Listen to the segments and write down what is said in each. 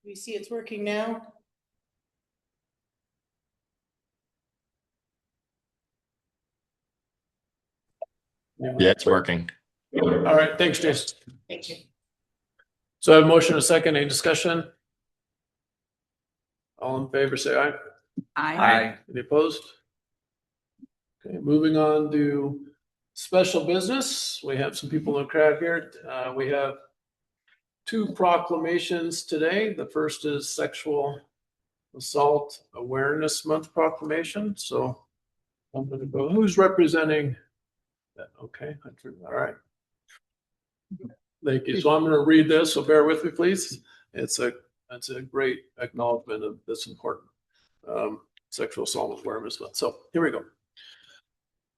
We see it's working now. Yeah, it's working. All right, thanks, Jason. Thank you. So I have a motion and a second. Any discussion? All in favor, say aye. Aye. Any opposed? Okay, moving on to special business. We have some people in the crowd here. We have two proclamations today. The first is Sexual Assault Awareness Month proclamation. So I'm going to go. Who's representing that? Okay, all right. Thank you. So I'm going to read this. So bear with me, please. It's a great acknowledgement of this important sexual assault awareness month. So here we go.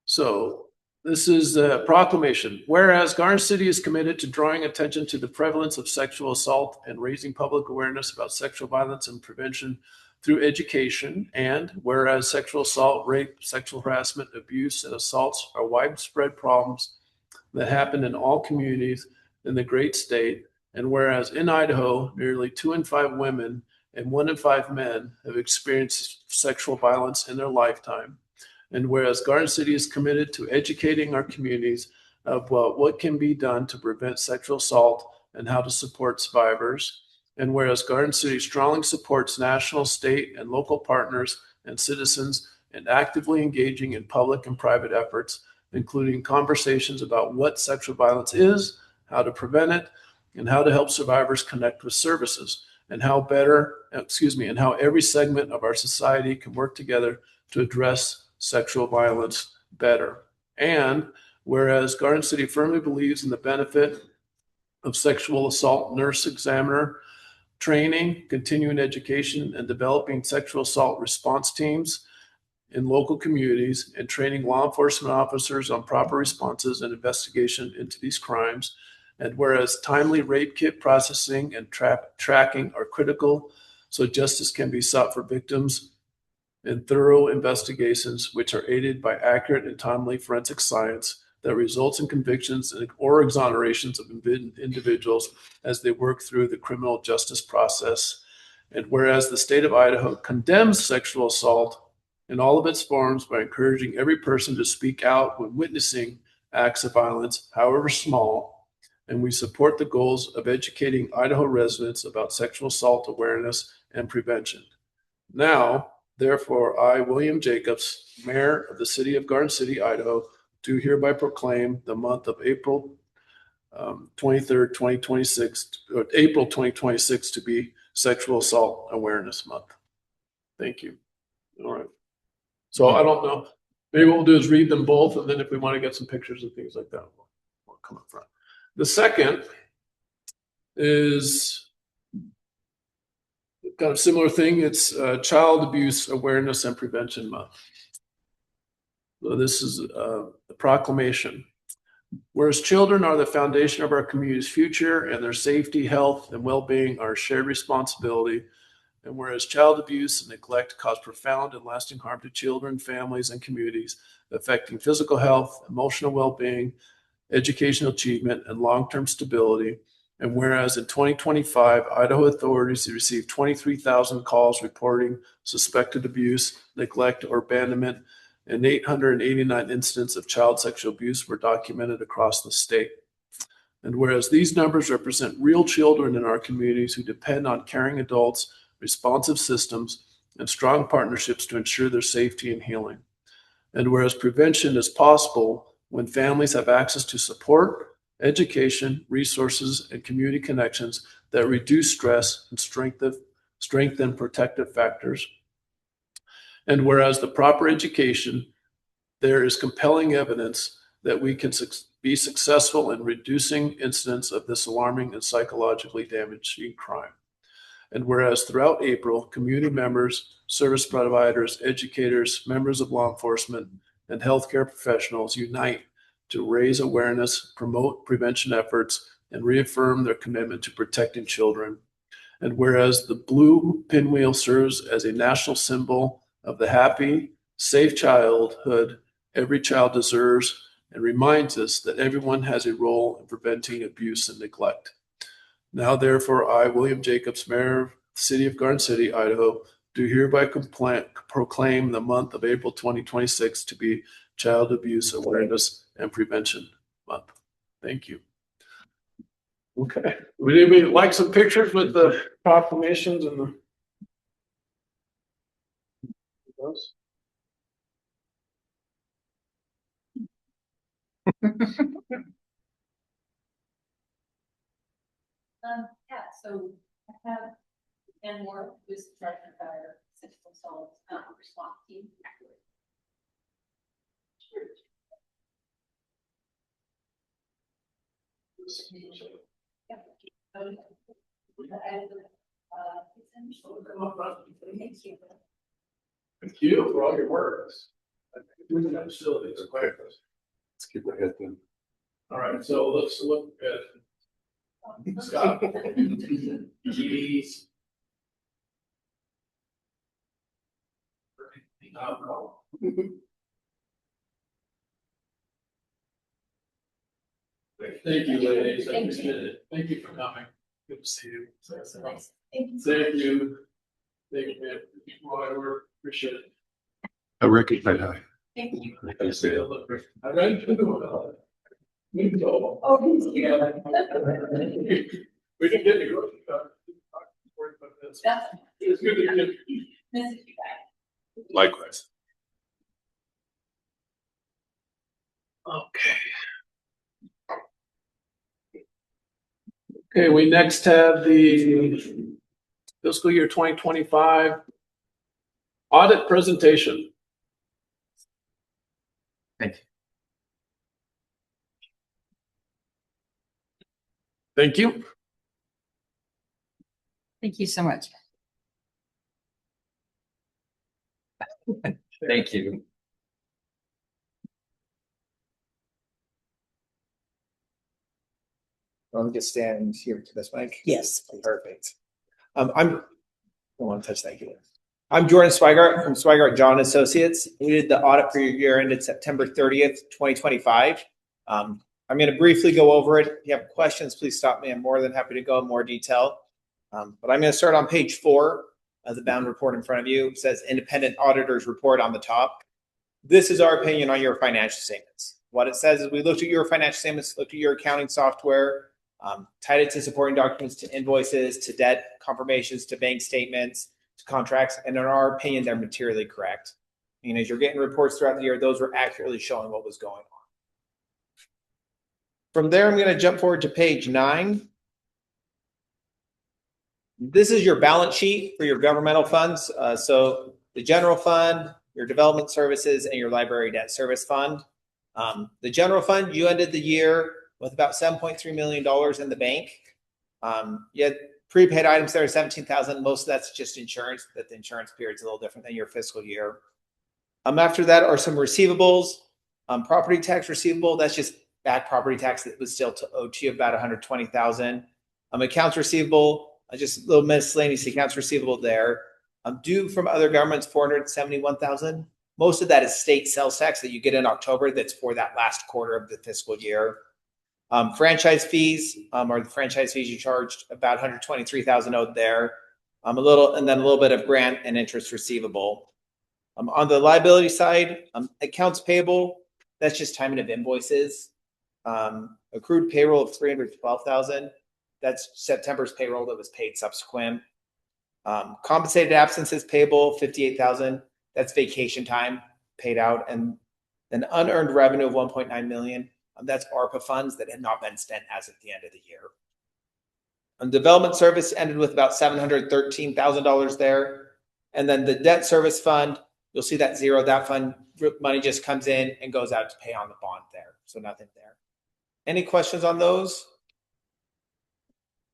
So this is a proclamation. Whereas Garden City is committed to drawing attention to the prevalence of sexual assault and raising public awareness about sexual violence and prevention through education, and whereas sexual assault, rape, sexual harassment, abuse, and assaults are widespread problems that happen in all communities in the great state, and whereas in Idaho, nearly 2 in 5 women and 1 in 5 men have experienced sexual violence in their lifetime, and whereas Garden City is committed to educating our communities about what can be done to prevent sexual assault and how to support survivors, and whereas Garden City strongly supports national, state, and local partners and citizens in actively engaging in public and private efforts, including conversations about what sexual violence is, how to prevent it, and how to help survivors connect with services, and how every segment of our society can work together to address sexual violence better. And whereas Garden City firmly believes in the benefit of sexual assault nurse examiner training, continuing education, and developing sexual assault response teams in local communities, and training law enforcement officers on proper responses and investigation into these crimes. And whereas timely rape kit processing and tracking are critical so justice can be sought for victims, and thorough investigations which are aided by accurate and timely forensic science that results in convictions or exonerations of individuals as they work through the criminal justice process. And whereas the state of Idaho condemns sexual assault in all of its forms by encouraging every person to speak out when witnessing acts of violence, however small, and we support the goals of educating Idaho residents about sexual assault awareness and prevention. Now, therefore, I, William Jacobs, Mayor of the City of Garden City, Idaho, do hereby proclaim the month of April 23rd, 2026, or April 2026 to be Sexual Assault Awareness Month. Thank you. All right. So I don't know. Maybe what we'll do is read them both, and then if we want to get some pictures and things like that, we'll come up front. The second is kind of similar thing. It's Child Abuse Awareness and Prevention Month. So this is a proclamation. Whereas children are the foundation of our community's future, and their safety, health, and well-being are a shared responsibility. And whereas child abuse and neglect cause profound and lasting harm to children, families, and communities, affecting physical health, emotional well-being, educational achievement, and long-term stability. And whereas in 2025, Idaho authorities received 23,000 calls reporting suspected abuse, neglect, or abandonment, and 889 incidents of child sexual abuse were documented across the state. And whereas these numbers represent real children in our communities who depend on caring adults, responsive systems, and strong partnerships to ensure their safety and healing. And whereas prevention is possible when families have access to support, education, resources, and community connections that reduce stress and strengthen protective factors. And whereas the proper education, there is compelling evidence that we can be successful in reducing incidents of this alarming and psychologically damaging crime. And whereas throughout April, community members, service providers, educators, members of law enforcement, and healthcare professionals unite to raise awareness, promote prevention efforts, and reaffirm their commitment to protecting children. And whereas the blue pinwheel serves as a national symbol of the happy, safe childhood every child deserves, and reminds us that everyone has a role in preventing abuse and neglect. Now, therefore, I, William Jacobs, Mayor the City of Garden City, Idaho, do hereby proclaim the month of April 2026 to be Child Abuse Awareness and Prevention Month. Thank you. Okay. Would anybody like some pictures with the proclamations and the those? Yeah, so I have and more with Director Fire, Central Solid Response Team. Thank you. Thank you for all your work. Facilities. Okay. Let's keep our head down. All right, so let's look at Scott. Keys. Thank you, ladies. I appreciate it. Thank you for coming. Good to see you. Thank you. Thank you. Thank you, man. Whatever. Appreciate it. Ricky, hi. Thank you. I see it. I read it. Oh, thank you. We didn't get any grocery shopping. That's It's good to get. nice of you guys. Likewise. Okay. Okay, we next have the fiscal year 2025 audit presentation. Thank you. Thank you. Thank you so much. Thank you. Let me just stand here to this mic. Yes, please. Perfect. I don't want to touch that here. I'm Jordan Swigart from Swigart John Associates. We did the audit for your year ended September 30th, 2025. I'm going to briefly go over it. If you have questions, please stop me. I'm more than happy to go in more detail. But I'm going to start on page 4 of the bound report in front of you. It says independent auditors report on the top. This is our opinion on your financial statements. What it says is we looked at your financial statements, looked at your accounting software, tied it to supporting documents, to invoices, to debt confirmations, to bank statements, to contracts, and in our opinion, they're materially correct. And as you're getting reports throughout the year, those were accurately showing what was going on. From there, I'm going to jump forward to page 9. This is your balance sheet for your governmental funds. So the general fund, your development services, and your library debt service fund. The general fund, you ended the year with about $7.3 million in the bank. You had prepaid items there, 17,000. Most of that's just insurance, that the insurance period is a little different than your fiscal year. After that are some receivables. Property tax receivable, that's just back property tax that was still to owe to you, about 120,000. Accounts receivable, just a little miscellaneous accounts receivable there. Due from other governments, 471,000. Most of that is state sales tax that you get in October. That's for that last quarter of the fiscal year. Franchise fees, or the franchise fees you charged, about 123,000 owed there. And then a little bit of grant and interest receivable. On the liability side, accounts payable, that's just timing of invoices. Accrued payroll of 312,000. That's September's payroll that was paid subsequent. Compensated absences payable, 58,000. That's vacation time paid out. And then unearned revenue of 1.9 million. That's ARPA funds that had not been spent as of the end of the year. And development service ended with about $713,000 there. And then the debt service fund, you'll see that zero. That fund money just comes in and goes out to pay on the bond there. So nothing there. Any questions on those?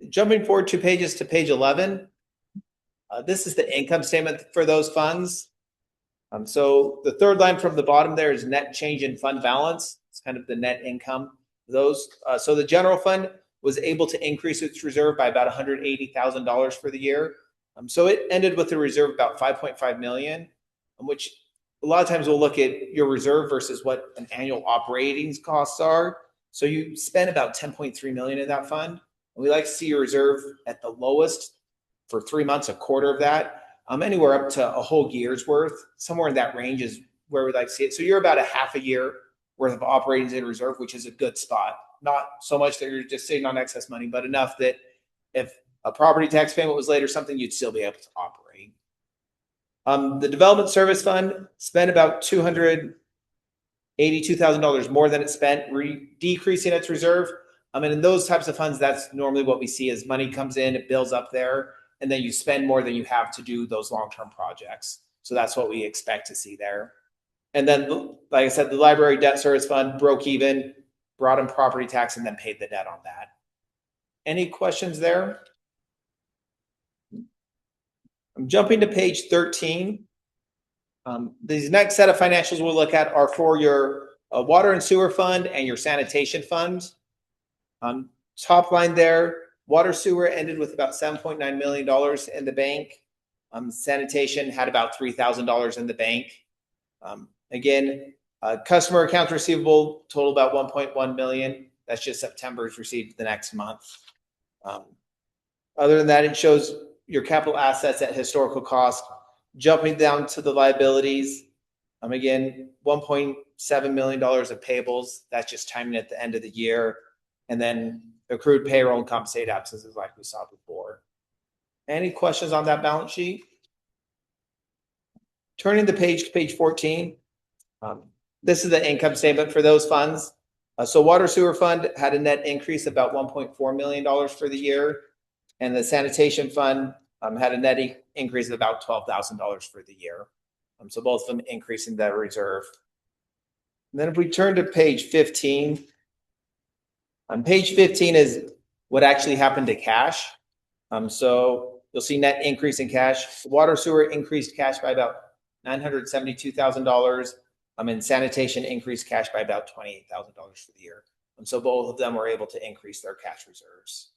Jumping forward 2 pages to page 11. This is the income statement for those funds. So the third line from the bottom there is net change in fund balance. It's kind of the net income. So the general fund was able to increase its reserve by about $180,000 for the year. So it ended with a reserve of about 5.5 million, which a lot of times we'll look at your reserve versus what an annual operating costs are. So you spend about 10.3 million in that fund. And we like to see your reserve at the lowest for 3 months, a quarter of that, anywhere up to a whole year's worth. Somewhere in that range is where we'd like to see it. So you're about a half a year worth of operating in reserve, which is a good spot. Not so much that you're just sitting on excess money, but enough that if a property tax payment was late or something, you'd still be able to operate. The Development Service Fund spent about $282,000 more than it spent, decreasing its reserve. And in those types of funds, that's normally what we see as money comes in, it builds up there, and then you spend more than you have to do those long-term projects. So that's what we expect to see there. And then, like I said, the Library Debt Service Fund broke even, brought in property tax, and then paid the debt on that. Any questions there? I'm jumping to page 13. These next set of financials we'll look at are for your water and sewer fund and your sanitation fund. Top line there, water sewer ended with about $7.9 million in the bank. Sanitation had about $3,000 in the bank. Again, customer accounts receivable total about $1.1 million. That's just September's received the next month. Other than that, it shows your capital assets at historical cost. Jumping down to the liabilities, again, $1.7 million of payables. That's just timing at the end of the year. And then accrued payroll and compensated absences like we saw before. Any questions on that balance sheet? Turning the page to page 14. This is the income statement for those funds. So water sewer fund had a net increase of about $1.4 million for the year. And the sanitation fund had a net increase of about $12,000 for the year. So both of them increasing that reserve. And then if we turn to page 15, on page 15 is what actually happened to cash. So you'll see net increase in cash. Water sewer increased cash by about $972,000. And sanitation increased cash by about $28,000 for the year. And so both of them were able to increase their cash reserves.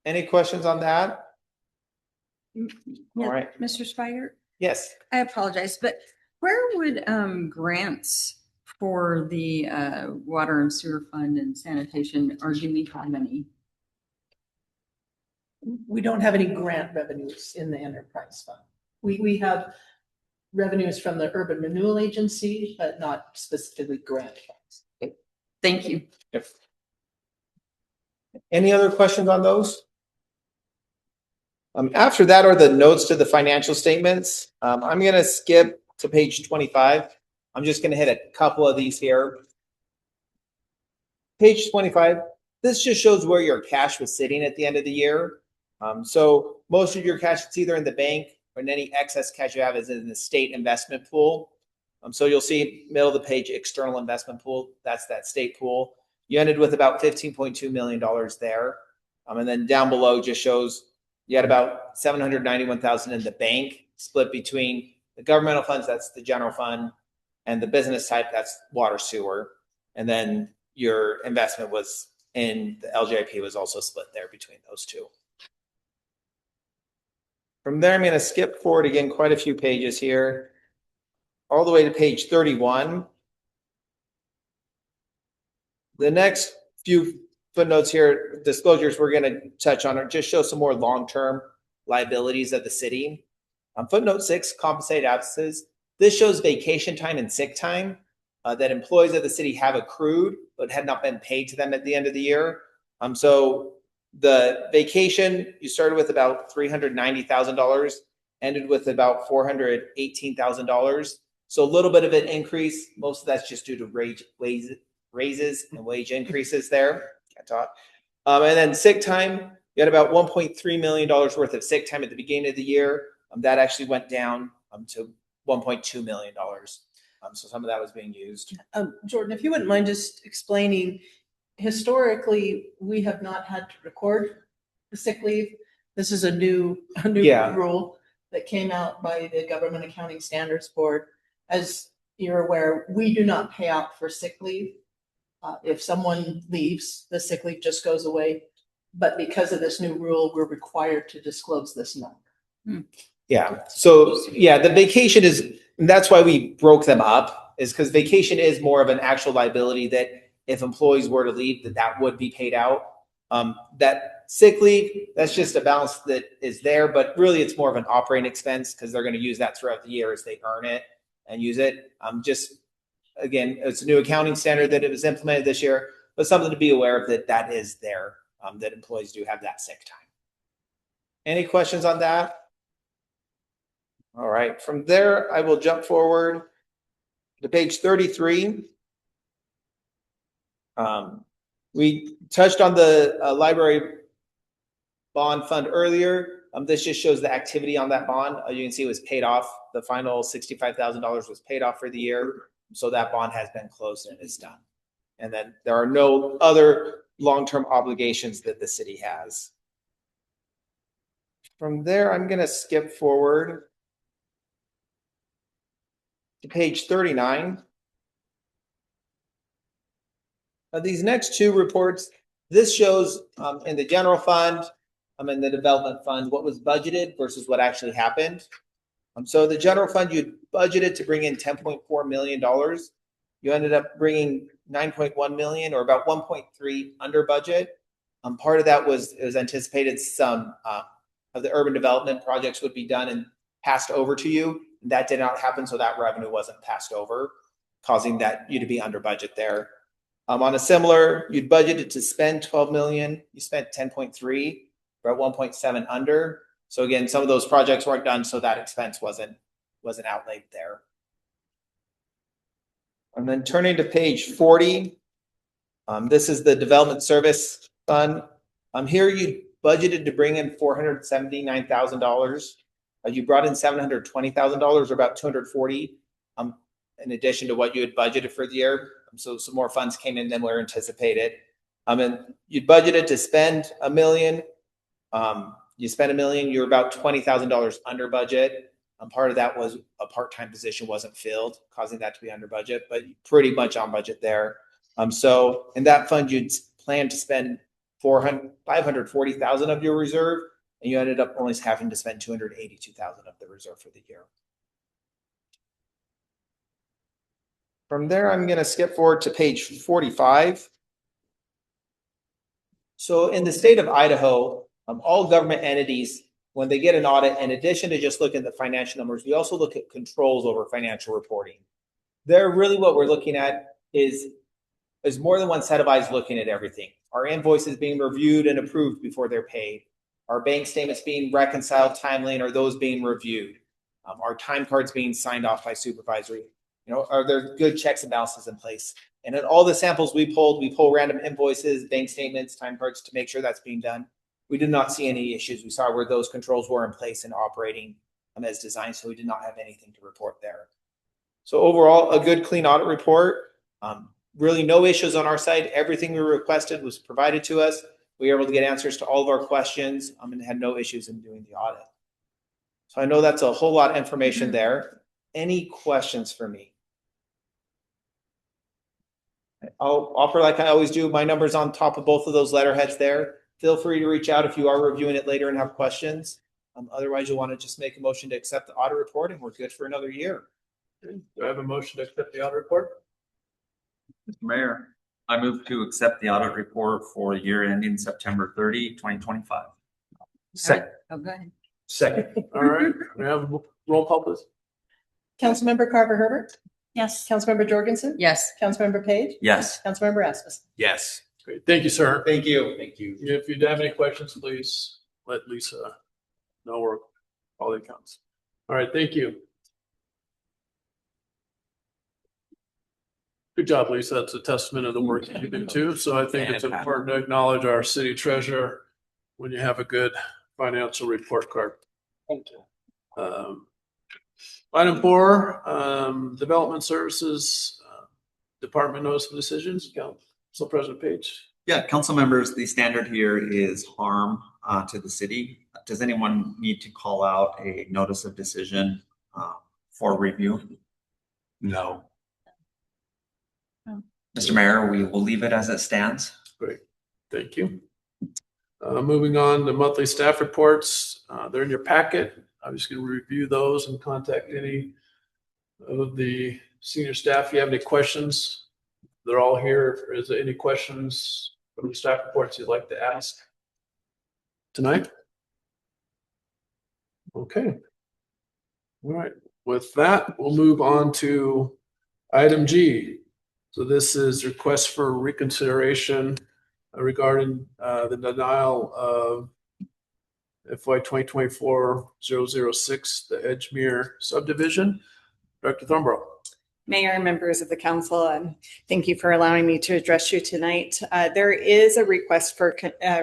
Any questions on that? Yeah, All right. Mr. Spider, Yes. I apologize, but where would grants for the water and sewer fund and sanitation, or do we have any? We don't have any grant revenues in the enterprise fund. We have revenues from the urban renewal agency, but not specifically grant funds. Thank you. Yep. Any other questions on those? After that are the notes to the financial statements. I'm going to skip to page 25. I'm just going to hit a couple of these here. Page 25, this just shows where your cash was sitting at the end of the year. So most of your cash is either in the bank, or any excess cash you have is in the state investment pool. So you'll see middle of the page, external investment pool. That's that state pool. You ended with about $15.2 million there. And then down below just shows you had about $791,000 in the bank, split between the governmental funds, that's the general fund, and the business type, that's water sewer. And then your investment was in the LGIP was also split there between those two. From there, I'm going to skip forward again quite a few pages here, all the way to page 31. The next few footnotes here, disclosures we're going to touch on, are just show some more long-term liabilities of the city. Footnote 6, compensated absences. This shows vacation time and sick time that employees of the city have accrued, but had not been paid to them at the end of the year. So the vacation, you started with about $390,000, ended with about $418,000. So a little bit of an increase. Most of that's just due to raises and wage increases there. Can't talk. And then sick time, you had about $1.3 million worth of sick time at the beginning of the year. That actually went down to $1.2 million. So some of that was being used. Jordan, if you wouldn't mind just explaining, historically, we have not had to record the sick leave. This is a new rule that came out by the Government Accounting Standards Board. As you're aware, we do not pay out for sick leave. If someone leaves, the sick leave just goes away. But because of this new rule, we're required to disclose this number. Yeah. So yeah, the vacation is, and that's why we broke them up, is because vacation is more of an actual liability that if employees were to leave, that would be paid out. That Sick leave, that's just a balance that is there, but really it's more of an operating expense because they're going to use that throughout the year as they earn it and use it. Again, it's a new accounting standard that it was implemented this year, but something to be aware of that is there, that employees do have that sick time. Any questions on that? All right, from there, I will jump forward to page 33. We touched on the library bond fund earlier. This just shows the activity on that bond. You can see it was paid off. The final $65,000 was paid off for the year. So that bond has been closed and is done. And then there are no other long-term obligations that the city has. From there, I'm going to skip forward to page 39. These next two reports, this shows in the general fund, in the development fund, what was budgeted versus what actually happened. So the general fund, you budgeted to bring in $10.4 million. You ended up bringing 9.1 million, or about 1.3 under budget. Part of that was anticipated some of the urban development projects would be done and passed over to you. That did not happen, so that revenue wasn't passed over, causing you to be under budget there. On a similar, you'd budgeted to spend 12 million. You spent 10.3, or 1.7 under. So again, some of those projects weren't done, so that expense wasn't outlaid there. And then turning to page 40, this is the development service fund. Here you budgeted to bring in $479,000. You brought in $720,000, or about 240, in addition to what you had budgeted for the year. So some more funds came in than were anticipated. And you budgeted to spend $1 million. You spent $1 million. You're about $20,000 under budget. Part of that was a part-time position wasn't filled, causing that to be under budget, but pretty much on budget there. So in that fund, you'd plan to spend $540,000 of your reserve, and you ended up only having to spend $282,000 of the reserve for the year. From there, I'm going to skip forward to page 45. So in the state of Idaho, all government entities, when they get an audit, in addition to just looking at the financial numbers, we also look at controls over financial reporting. There, really what we're looking at is more than one set of eyes looking at everything. Our invoices being reviewed and approved before they're paid. Our bank statements being reconciled timely, and are those being reviewed? Our time cards being signed off by supervisory. Are there good checks and balances in place? And in all the samples we pull random invoices, bank statements, time cards to make sure that's being done. We did not see any issues. We saw where those controls were in place and operating as designed, so we did not have anything to report there. So overall, a good, clean audit report. Really no issues on our side. Everything we requested was provided to us. We were able to get answers to all of our questions and had no issues in doing the audit. So I know that's a whole lot of information there. Any questions for me? I'll offer, like I always do, my number's on top of both of those letterheads there. Feel free to reach out if you are reviewing it later and have questions. Otherwise, you'll want to just make a motion to accept the audit report, and we're good for another year. Do I have a motion to accept the audit report? Mr. Mayor, I move to accept the audit report for the year ending September 30, 2025. Second. Oh, go ahead. Second. All right, we have a roll call, please. Councilmember Carver Herbert, Yes. Councilmember Jorgensen, Yes. Councilmember Page, Yes. Councilmember Rasmussen. Yes. Great, thank you, sir. Thank you. Thank you. If you have any questions, please let Lisa know where all the accounts. All right, thank you. Good job, Lisa. That's a testament of the work that you do too. So I think it's important to acknowledge our city treasurer when you have a good financial report card. Thank you. Item 4, Development Services Department Notice of Decisions. Council President Page. Yeah, council members, the standard here is harm to the city. Does anyone need to call out a notice of decision for review? No. Mr. Mayor, we will leave it as it stands. Great, thank you. Moving on to monthly staff reports. They're in your packet. I'm just going to review those and contact any of the senior staff. If you have any questions, they're all here. Is there any questions from the staff reports you'd like to ask? tonight? Okay. All right, with that, we'll move on to item G. So this is request for reconsideration regarding the denial of FY 2024-006, the Edgemere subdivision. Director Thornborough. Mayor and members of the council, and thank you for allowing me to address you tonight. There is a request for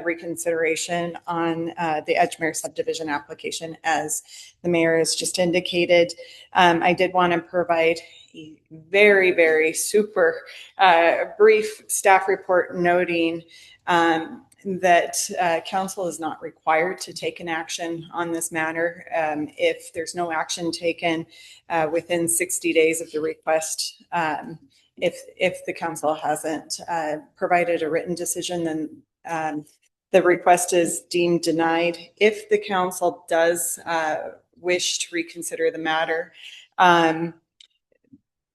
reconsideration on the Edgemere subdivision application, as the mayor has just indicated. I did want to provide a very, very super brief staff report noting that council is not required to take an action on this matter. If there's no action taken within 60 days of the request, if the council hasn't provided a written decision, then the request is deemed denied. If the council does wish to reconsider the matter,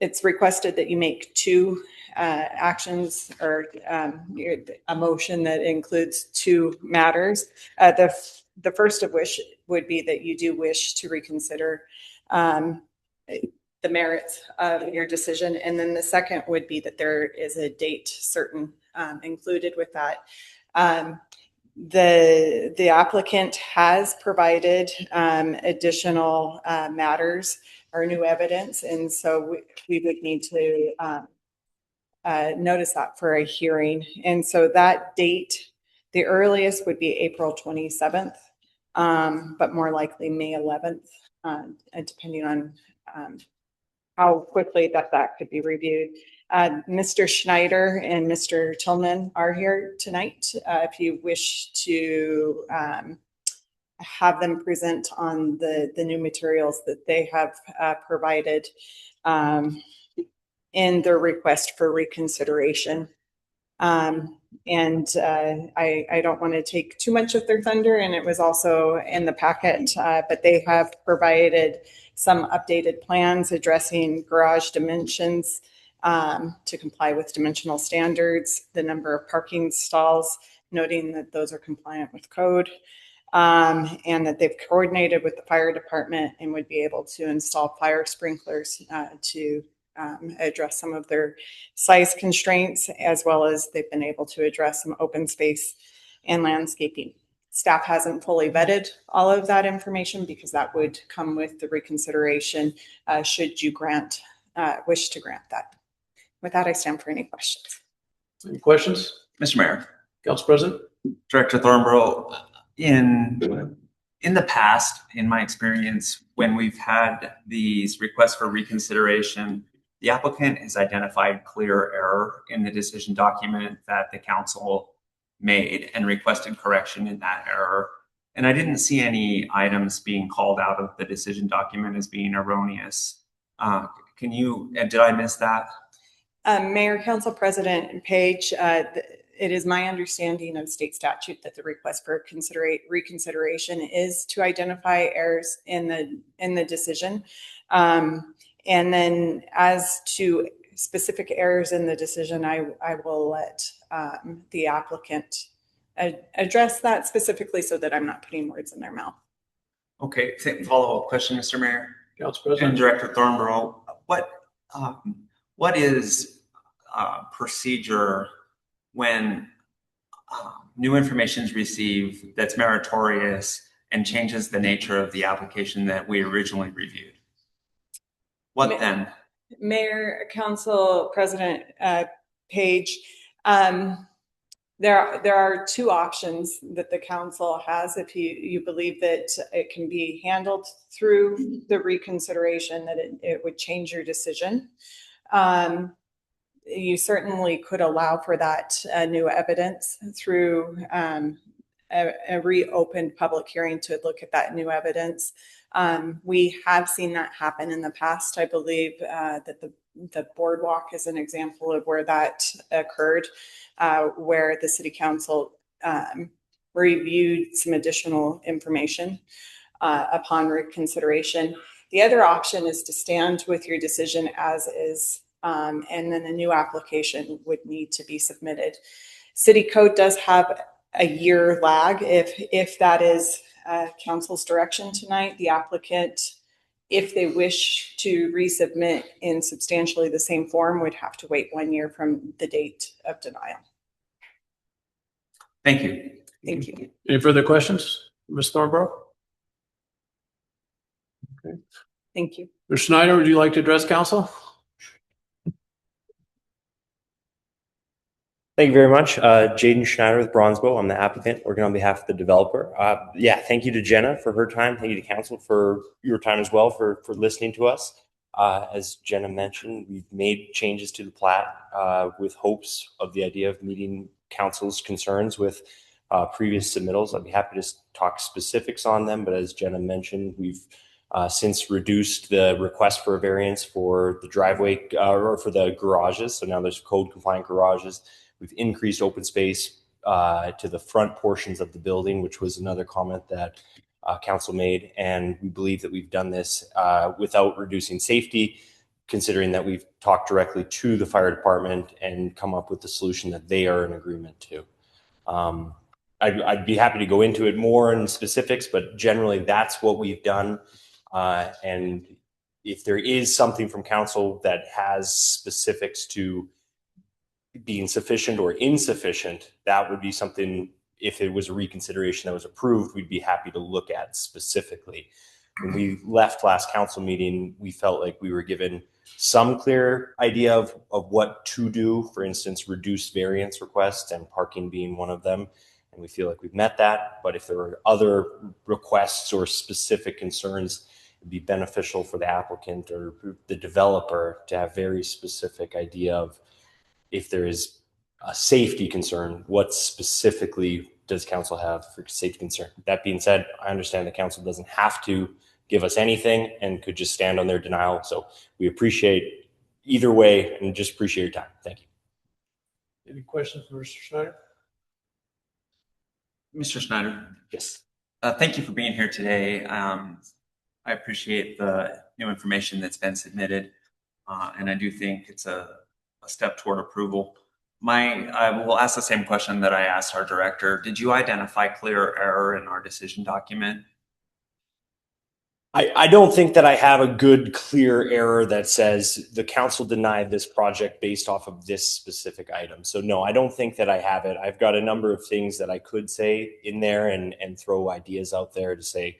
it's requested that you make two actions or a motion that includes two matters. The first of which would be that you do wish to reconsider the merits of your decision. And then the second would be that there is a date certain included with that. The applicant has provided additional matters or new evidence. And so we would need to notice that for a hearing. And so that date, the earliest would be April 27th, but more likely May 11th, depending on how quickly that could be reviewed. Mr. Schneider and Mr. Tillman are here tonight. If you wish to have them present on the new materials that they have provided in their request for reconsideration. I don't want to take too much of their thunder, and it was also in the packet, but they have provided some updated plans addressing garage dimensions to comply with dimensional standards, the number of parking stalls, noting that those are compliant with code, and that they've coordinated with the fire department and would be able to install fire sprinklers to address some of their size constraints, as well as they've been able to address some open space and landscaping. Staff hasn't fully vetted all of that information because that would come with the reconsideration should you wish to grant that. With that, I stand for any questions. Any questions? Mr. Mayor, Council President? Director Thornborough, in the past, in my experience, when we've had these requests for reconsideration, the applicant has identified clear error in the decision document that the council made and requested correction in that error. And I didn't see any items being called out of the decision document as being erroneous. Did I miss that? Mayor, Council President Page, it is my understanding of state statute that the request for reconsideration is to identify errors in the decision. And then as to specific errors in the decision, I will let the applicant address that specifically so that I'm not putting words in their mouth. Okay, follow-up question, Mr. Mayor. Council President? And Director Thornborough, what is procedure when new information is received that's meritorious and changes the nature of the application that we originally reviewed? What then? Mayor, Council President Page, there are two options that the council has. If you believe that it can be handled through the reconsideration, that it would change your decision. You certainly could allow for that new evidence through a reopened public hearing to look at that new evidence. We have seen that happen in the past. I believe that the boardwalk is an example of where that occurred, where the city council reviewed some additional information upon reconsideration. The other option is to stand with your decision as is, and then a new application would need to be submitted. City code does have a year lag. If that is council's direction tonight, the applicant, if they wish to resubmit in substantially the same form, would have to wait 1 year from the date of denial. Thank you. Thank you. Any further questions, Ms. Thornborough? Thank you. Mr. Schneider, would you like to address council? Thank you very much. Jaden Schneider with Bronzebow. I'm the applicant working on behalf of the developer. Yeah, thank you to Jenna for her time. Thank you to council for your time as well for listening to us. As Jenna mentioned, we've made changes to the plat with hopes of the idea of meeting council's concerns with previous submittals. I'd be happy to talk specifics on them, but as Jenna mentioned, we've since reduced the request for a variance for the driveway or for the garages. So now there's code compliant garages. We've increased open space to the front portions of the building, which was another comment that council made. And we believe that we've done this without reducing safety, considering that we've talked directly to the fire department and come up with the solution that they are in agreement to. I'd be happy to go into it more in specifics, but generally that's what we've done. And if there is something from council that has specifics to being sufficient or insufficient, that would be something, if it was a reconsideration that was approved, we'd be happy to look at specifically. When we left last council meeting, we felt like we were given some clear idea of what to do, for instance, reduced variance requests and parking being one of them. And we feel like we've met that. But if there are other requests or specific concerns, it'd be beneficial for the applicant or the developer to have very specific idea of, if there is a safety concern, what specifically does council have for safety concern? That being said, I understand the council doesn't have to give us anything and could just stand on their denial. So we appreciate either way and just appreciate your time. Thank you. Any questions for Mr. Schneider? Mr. Schneider, Yes. thank you for being here today. I appreciate the new information that's been submitted, and I do think it's a step toward approval. I will ask the same question that I asked our director. Did you identify clear error in our decision document? I don't think that I have a good, clear error that says the council denied this project based off of this specific item. So no, I don't think that I have it. I've got a number of things that I could say in there and throw ideas out there to say,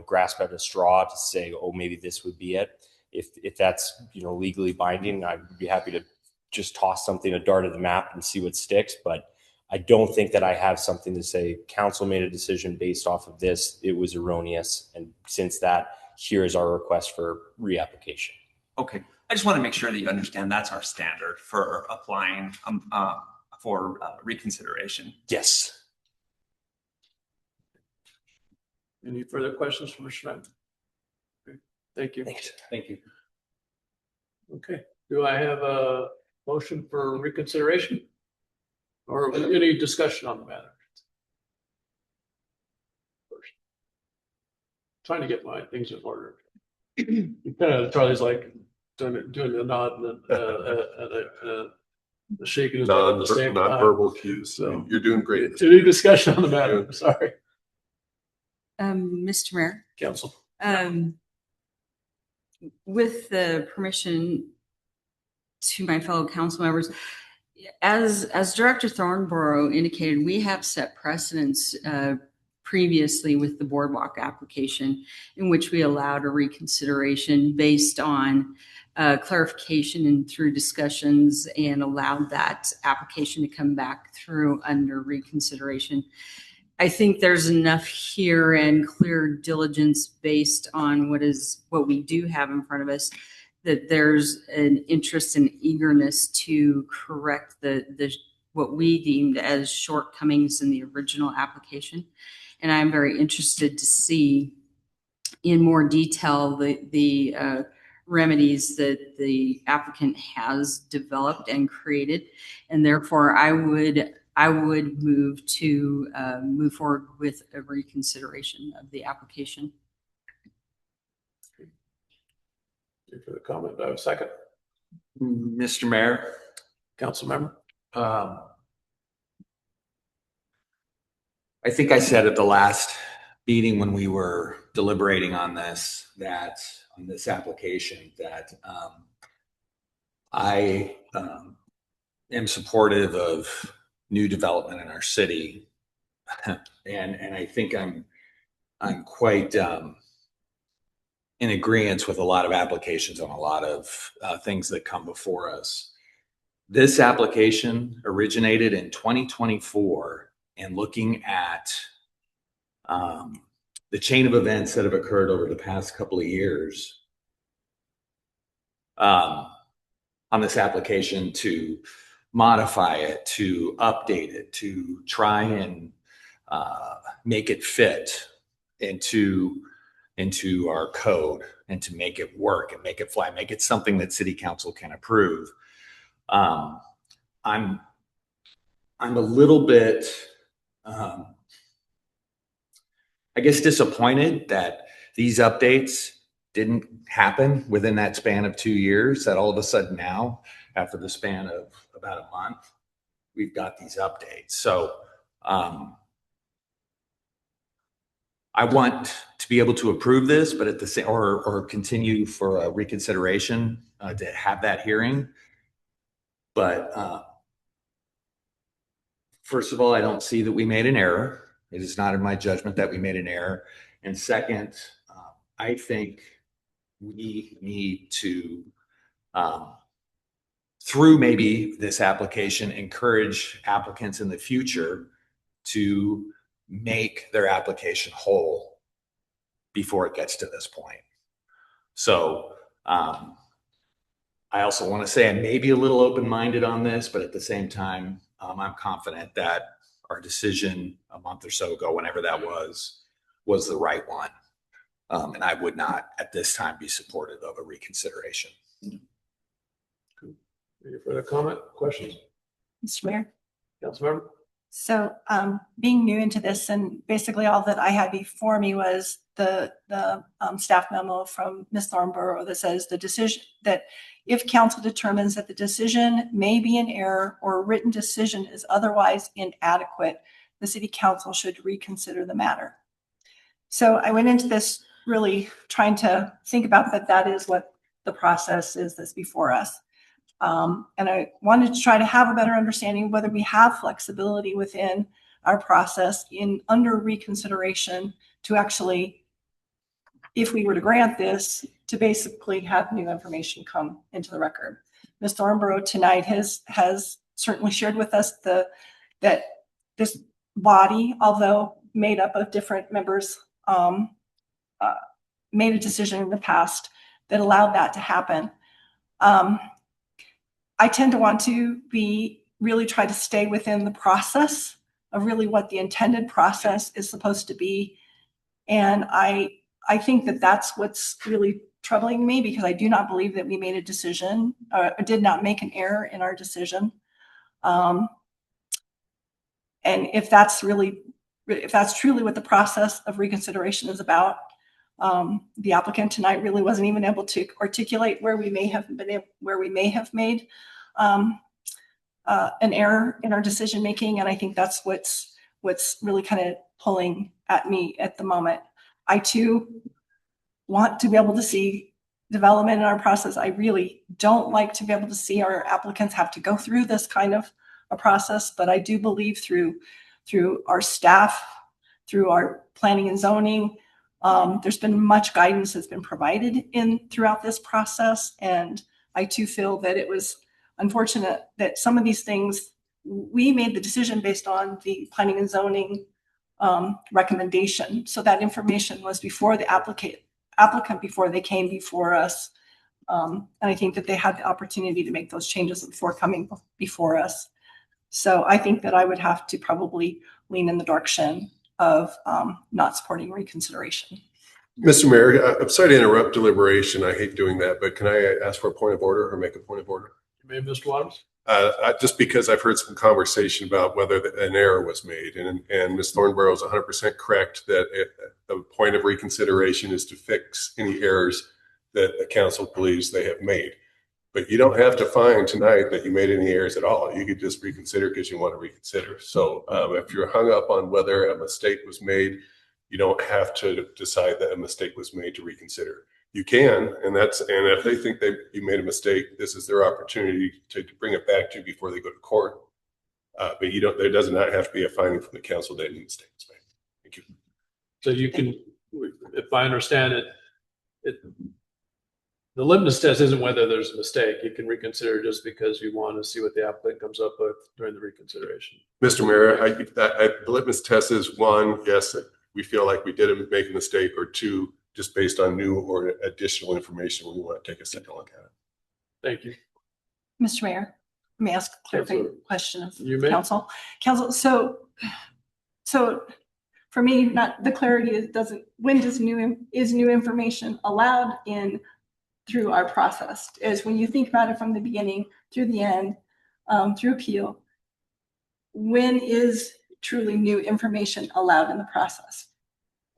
grasp at a straw to say, oh, maybe this would be it. If that's, legally binding, I'd be happy to just toss something, a dart at the map and see what sticks. But I don't think that I have something to say, council made a decision based off of this. It was erroneous. And since that, here is our request for reapplication. Okay. I just want to make sure that you understand that's our standard for applying for reconsideration. Yes. Any further questions from Mr. Schneider? Okay. Thank you. Thanks. Thank you. Okay. Do I have a motion for reconsideration? Or any discussion on the matter? First. Trying to get my things in order. Charlie's like doing the nod and the shaking his head at the same time. Non-verbal cues. So you're doing great. Any discussion on the matter? Sorry. Mr. Mayor, Council. with the permission to my fellow council members, as Director Thornborough indicated, we have set precedents previously with the boardwalk application in which we allowed a reconsideration based on clarification and through discussions, and allowed that application to come back through under reconsideration. I think there's enough here and clear diligence based on what we do have in front of us, that there's an interest and eagerness to correct the what we deemed as shortcomings in the original application. And I'm very interested to see in more detail the remedies that the applicant has developed and created. And therefore, I would move to move forward with a reconsideration of the application. For the comment, I have a second. Mr. Mayor, Council member. I think I said at the last meeting when we were deliberating on this, that on this application, that I am supportive of new development in our city, and I think I'm quite in agreement with a lot of applications on a lot of things that come before us. This application originated in 2024, and looking at the chain of events that have occurred over the past couple of years on this application, to modify it, to update it, to try and make it fit into our code, and to make it work and make it fly, make it something that city council can approve. I'm a little bit, I guess, disappointed that these updates didn't happen within that span of 2 years, that all of a sudden now, after the span of about a month, we've got these updates. So I want to be able to approve this, but at the same, or continue for a reconsideration to have that hearing. But first of all, I don't see that we made an error. It is not in my judgment that we made an error. And second, I think we need to, through maybe this application, encourage applicants in the future to make their application whole before it gets to this point. So I also want to say I may be a little open-minded on this, but at the same time, I'm confident that our decision a month or so ago, whenever that was the right one. And I would not at this time be supportive of a reconsideration. Any further comment, questions? Mr. Mayor. Councilmember? So being new into this, and basically all that I had before me was the staff memo from Ms. Thornborough that says the decision that if council determines that the decision may be in error or a written decision is otherwise inadequate, the city council should reconsider the matter. So I went into this really trying to think about that is what the process is that's before us. And I wanted to try to have a better understanding of whether we have flexibility within our process under reconsideration to actually, if we were to grant this, to basically have new information come into the record. Ms. Thornborough tonight has certainly shared with us that this body, although made up of different members, made a decision in the past that allowed that to happen. I tend to want to really try to stay within the process of really what the intended process is supposed to be. And I think that that's what's really troubling me, because I do not believe that we made a decision or did not make an error in our decision. And if that's truly what the process of reconsideration is about, the applicant tonight really wasn't even able to articulate where we may have made an error in our decision making, and I think that's what's really kind of pulling at me at the moment. I too want to be able to see development in our process. I really don't like to be able to see our applicants have to go through this kind of a process, but I do believe through our staff, through our planning and zoning, there's been much guidance that's been provided throughout this process. And I too feel that it was unfortunate that some of these things, we made the decision based on the planning and zoning recommendation. So that information was before the applicant before they came before us. And I think that they had the opportunity to make those changes before coming before us. So I think that I would have to probably lean in the direction of not supporting reconsideration. Mr. Mayor, I'm sorry to interrupt deliberation. I hate doing that, but can I ask for a point of order or make a point of order? You may, Mr. Waddams. Just because I've heard some conversation about whether an error was made, and Ms. Thornborough is 100% correct that the point of reconsideration is to fix any errors that the council believes they have made. But you don't have to find tonight that you made any errors at all. You could just reconsider because you want to reconsider. So if you're hung up on whether a mistake was made, you don't have to decide that a mistake was made to reconsider. You can, and if they think you made a mistake, this is their opportunity to bring it back to you before they go to court. But there does not have to be a finding from the council that any mistake was made. Thank you. So you can, if I understand it, the litmus test isn't whether there's a mistake. You can reconsider just because you want to see what the applicant comes up with during the reconsideration. Mr. Mayor, the litmus test is one, yes, we feel like we did make a mistake, or two, just based on new or additional information, we want to take a second look at it. Thank you. Mr. Mayor, let me ask a clarifying question of You may. council. Council, so for me, not the clarity is new information allowed in through our process? Is when you think about it from the beginning through the end, through appeal, when is truly new information allowed in the process?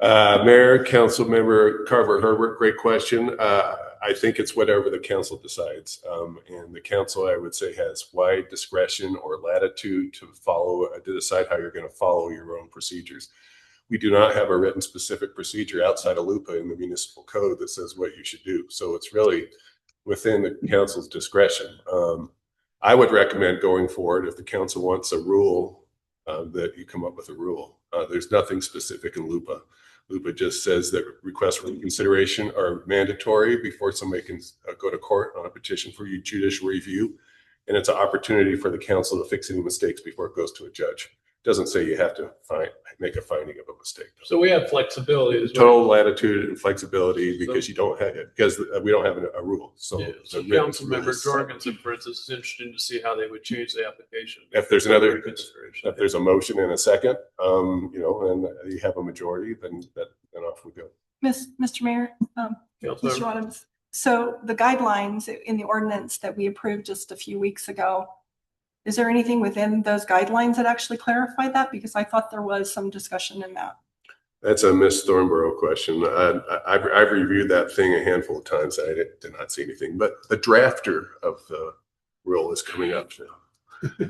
Mayor, Council Member Carver Herbert, great question. I think it's whatever the council decides. And the council, I would say, has wide discretion or latitude to decide how you're going to follow your own procedures. We do not have a written specific procedure outside of LUPA in the municipal code that says what you should do. So it's really within the council's discretion. I would recommend going forward, if the council wants a rule, that you come up with a rule. There's nothing specific in LUPA. LUPA just says that requests for reconsideration are mandatory before somebody can go to court on a petition for judicial review. And it's an opportunity for the council to fix any mistakes before it goes to a judge. It doesn't say you have to make a finding of a mistake. So we have flexibility as well. Total latitude and flexibility because we don't have a rule. So, yeah. So Council Member Jorgensen, for instance, is interested to see how they would change the application. If there's a motion and a second, and you have a majority, then off we go. Mr. Mayor, Mr. Adams. So the guidelines in the ordinance that we approved just a few weeks ago, is there anything within those guidelines that actually clarify that? Because I thought there was some discussion in that. That's a Ms. Thornborough question. I've reviewed that thing a handful of times. I did not see anything, but the drafter of the rule is coming up now.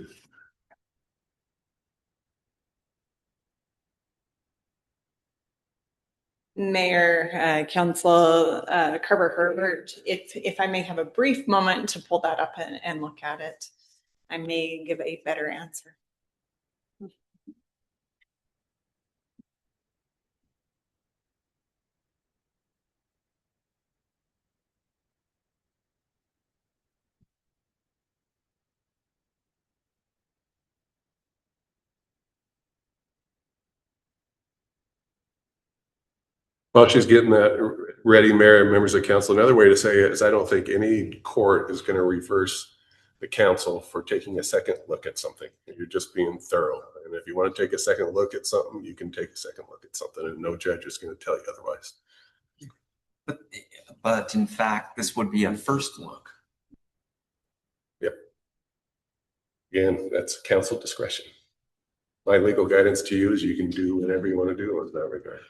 Mayor, Council, Carver Herbert, if I may have a brief moment to pull that up and look at it, I may give a better answer. While she's getting that ready, Mayor and members of council, another way to say it is I don't think any court is going to reverse the council for taking a second look at something. You're just being thorough. And if you want to take a second look at something, you can take a second look at something, and no judge is going to tell you otherwise. But in fact, this would be a first look. Yep. Again, that's council discretion. My legal guidance to you is you can do whatever you want to do in that regard.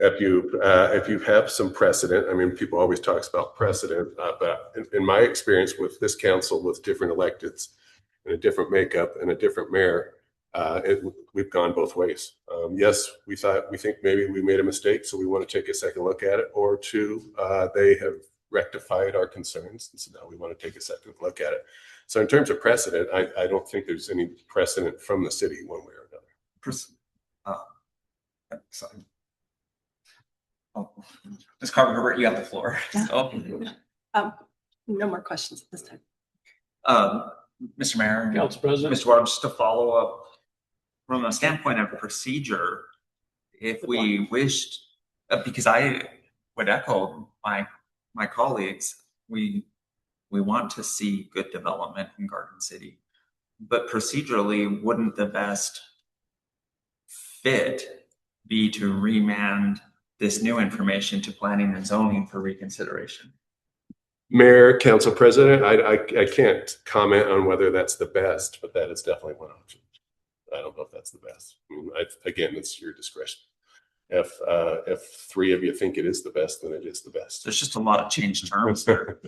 If you have some precedent, I mean, people always talk about precedent, but in my experience with this council, with different electeds and a different makeup and a different mayor, we've gone both ways. Yes, we think maybe we made a mistake, so we want to take a second look at it. Or two, they have rectified our concerns, and so now we want to take a second look at it. So in terms of precedent, I don't think there's any precedent from the city one way or another. Sorry. Oh, Ms. Carver Herbert, you have the floor. So, no more questions at this time. Mr. Mayor, Council President, Mr. Ward, just to follow up from a standpoint of procedure, if we wished, because I would echo my colleagues, we want to see good development in Garden City, but procedurally, wouldn't the best fit be to remand this new information to planning and zoning for reconsideration? Mayor, Council President, I can't comment on whether that's the best, but that is definitely one option. I don't know if that's the best. I mean, again, it's your discretion. If three of you think it is the best, then it is the best. There's just a lot of changed terms there,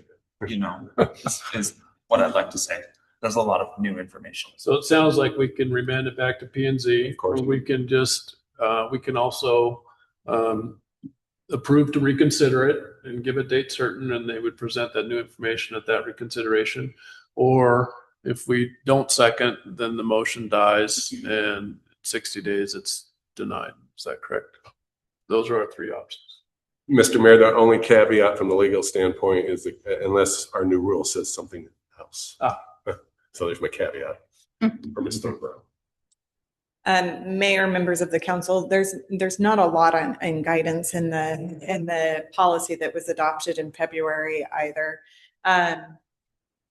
is what I'd like to say. There's a lot of new information. So it sounds like we can remand it back to P and Z. Of course. Or we can just, we can also approve to reconsider it and give a date certain, and they would present that new information at that reconsideration. Or if we don't second, then the motion dies and 60 days it's denied. Is that correct? Those are our three options. Mr. Mayor, the only caveat from the legal standpoint is that unless our new rule says something else. So there's my caveat for Ms. Thornborough. Mayor, members of the council, there's not a lot in guidance in the policy that was adopted in February either.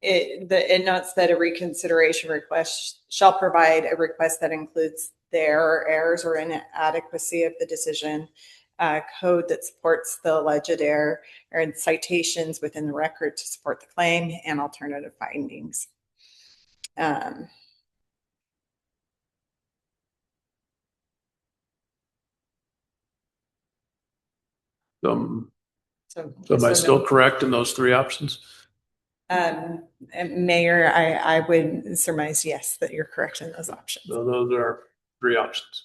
It notes that a reconsideration request shall provide a request that includes the errors or inadequacy of the decision, code that supports the alleged error, and citations within the record to support the claim, and alternative findings. So am I still correct in those three options? Mayor, I would surmise yes, that you're correct in those options. So those are three options.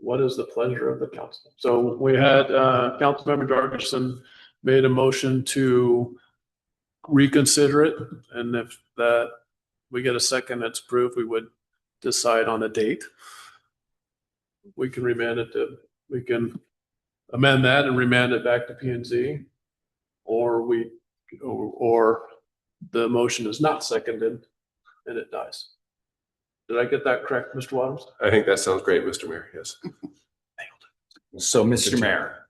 What is the pleasure of the council? So we had Councilmember Jorgensen made a motion to reconsider it, and if that we get a second that's approved, we would decide on a date. We can remand it to, we can amend that and remand it back to P and Z, or the motion is not seconded and it dies. Did I get that correct, Mr. Waters? I think that sounds great, Mr. Mayor. Yes. So, Mr. Mayor,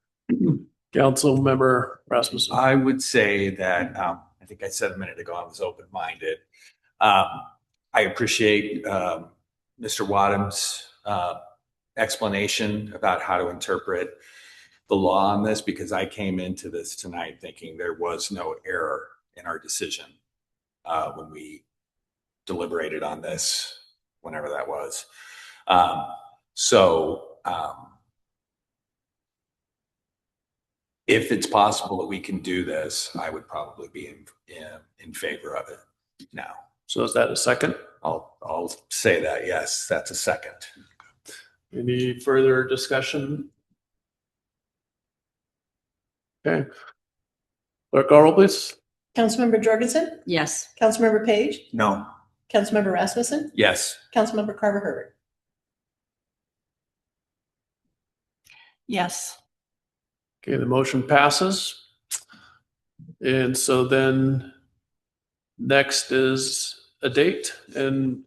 Council Member Rasmussen. I would say that, I think I said a minute ago, I was open-minded. I appreciate Mr. Wadham's explanation about how to interpret the law on this, because I came into this tonight thinking there was no error in our decision when we deliberated on this, whenever that was. If it's possible that we can do this, I would probably be in favor of it now. So is that a second? I'll say that, yes, that's a second. Any further discussion? Okay. Clerk, call roll, please. Councilmember Jorgensen, Yes. Councilmember Page, No. Councilmember Rasmussen, Yes. Councilmember Carver Herbert. Yes. Okay, the motion passes. And so then next is a date, and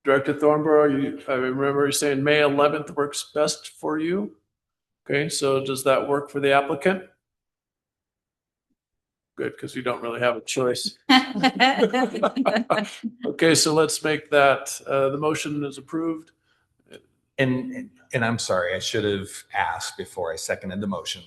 Director Thornborough, I remember you saying May 11th works best for you. Okay, so does that work for the applicant? Good, because you don't really have a choice. Okay, so let's make that, the motion is approved. And I'm sorry, I should have asked before I seconded the motion,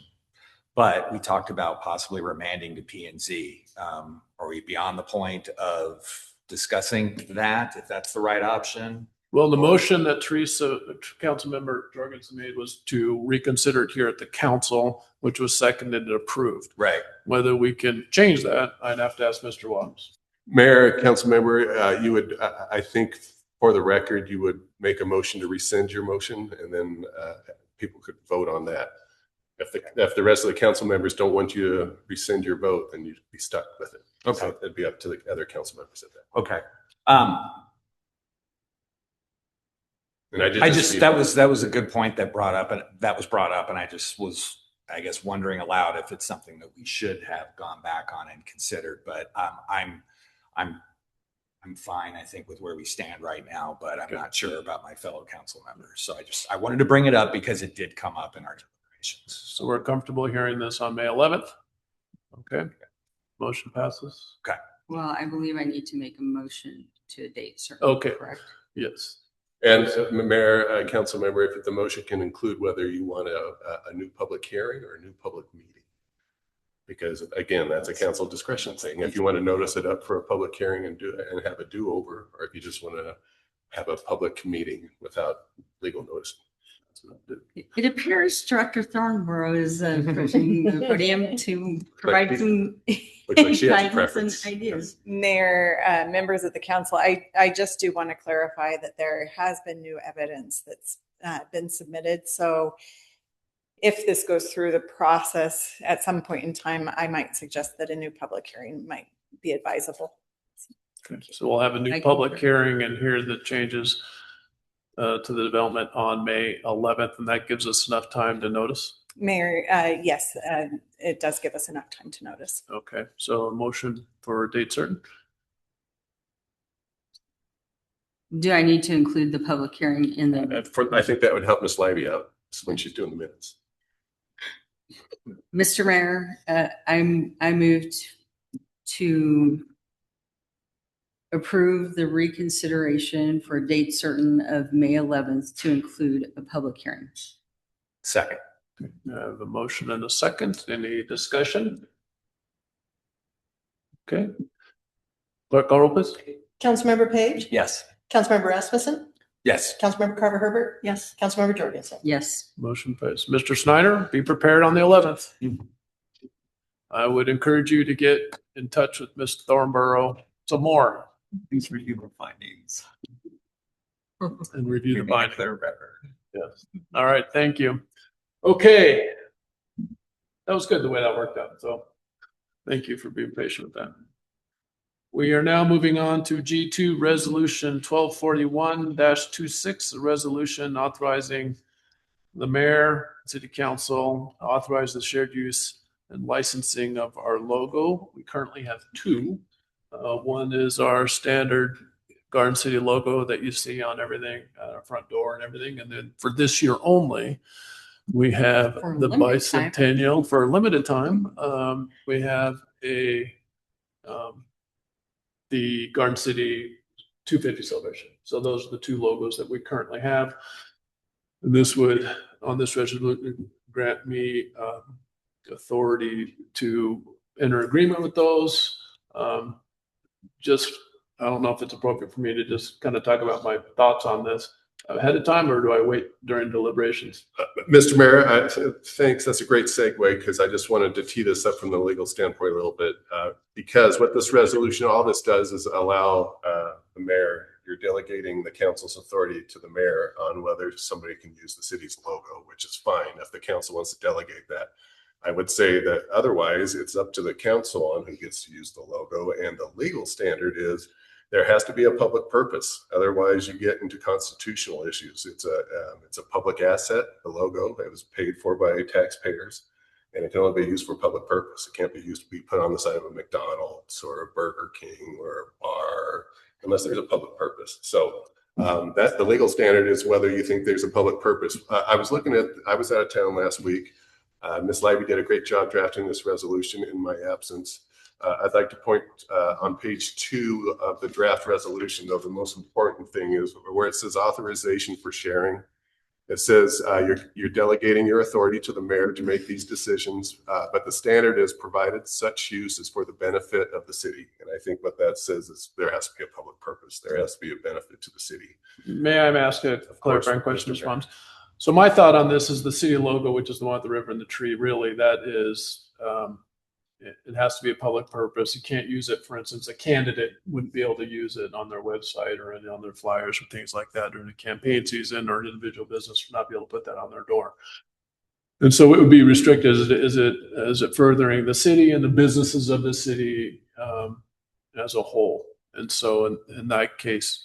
but we talked about possibly remanding to P and Z. Are we beyond the point of discussing that, if that's the right option? Well, the motion that Councilmember Jorgensen made was to reconsider it here at the council, which was seconded and approved. Right. Whether we can change that, I'd have to ask Mr. Waddams. Mayor, council member, you would, I think for the record, you would make a motion to rescind your motion, and then people could vote on that. If the rest of the council members don't want you to rescind your vote, then you'd be stuck with it. Okay. So it'd be up to the other council members at that. Okay. And that was a good point that was brought up, and I just was, I guess, wondering aloud if it's something that we should have gone back on and considered. But I'm fine, I think, with where we stand right now, but I'm not sure about my fellow council members. So I wanted to bring it up because it did come up in our deliberations. So we're comfortable hearing this on May 11th. Okay. Motion passes. Okay. Well, I believe I need to make a motion to a date certain. Okay. Correct. Yes. And Mayor, council member, if the motion can include whether you want a new public hearing or a new public meeting. Because again, that's a council discretion thing. If you want to notice it up for a public hearing and have a do-over, or if you just want to have a public meeting without legal notice. It appears Director Thornborough is pushing the podium to provide some Looks like she has a guidance preference. and ideas. Mayor, members of the council, I just do want to clarify that there has been new evidence that's been submitted. So if this goes through the process at some point in time, I might suggest that a new public hearing might be advisable. Okay, so we'll have a new public hearing and hear the changes to the development on May 11th, and that gives us enough time to notice. Mayor, yes, it does give us enough time to notice. Okay, so a motion for a date certain. Do I need to include the public hearing in the? I think that would help Ms. Livey out when she's doing the minutes. Mr. Mayor, I moved to approve the reconsideration for a date certain of May 11th to include a public hearing. Second. I have a motion and a second. Any discussion? Okay. Clerk, call roll, please. Councilmember Page? Yes. Councilmember Rasmussen? Yes. Councilmember Carver Herbert? Yes. Councilmember Jorgensen? Yes. Motion passed. Mr. Snyder, be prepared on the 11th. I would encourage you to get in touch with Ms. Thornborough some more Please review the findings. and review the Give me a binding. clear record. Yes. All right. Thank you. Okay. That was good the way that worked out. So thank you for being patient with that. We are now moving on to G2 Resolution 1241-26, a resolution authorizing the mayor, city council, authorize the shared use and licensing of our logo. We currently have two. One is our standard Garden City logo that you see on everything, our front door and everything. And then for this year only, we have the bicentennial for a limited time. We have the Garden City 250 celebration. So those are the two logos that we currently have. And this would, on this resolution, grant me authority to enter agreement with those. I don't know if it's appropriate for me to just kind of talk about my thoughts on this ahead of time, or do I wait during deliberations? Mr. Mayor, thanks. That's a great segue, because I just wanted to tee this up from the legal standpoint a little bit. Because what this resolution, all this does is allow the mayor, you're delegating the council's authority to the mayor on whether somebody can use the city's logo, which is fine if the council wants to delegate that. I would say that otherwise it's up to the council on who gets to use the logo, and the legal standard is there has to be a public purpose. Otherwise you get into constitutional issues. It's a public asset, the logo. It was paid for by taxpayers, and it can only be used for public purpose. It can't be used to be put on the side of a McDonald's or a Burger King or a bar unless there's a public purpose. So that's the legal standard, is whether you think there's a public purpose. I was out of town last week. Ms. Livey did a great job drafting this resolution in my absence. I'd like to point on page 2 of the draft resolution, though, the most important thing is where it says authorization for sharing. It says you're delegating your authority to the mayor to make these decisions, but the standard is provided such use is for the benefit of the city. And I think what that says is there has to be a public purpose. There has to be a benefit to the city. May I ask a clarifying question response? So my thought on this is the city logo, which is the one with the river and the tree, really, that is, it has to be a public purpose. You can't use it, for instance, a candidate wouldn't be able to use it on their website or on their flyers or things like that during the campaign season, or an individual business would not be able to put that on their door. And so it would be restricted. Is it furthering the city and the businesses of the city as a whole? And so in that case,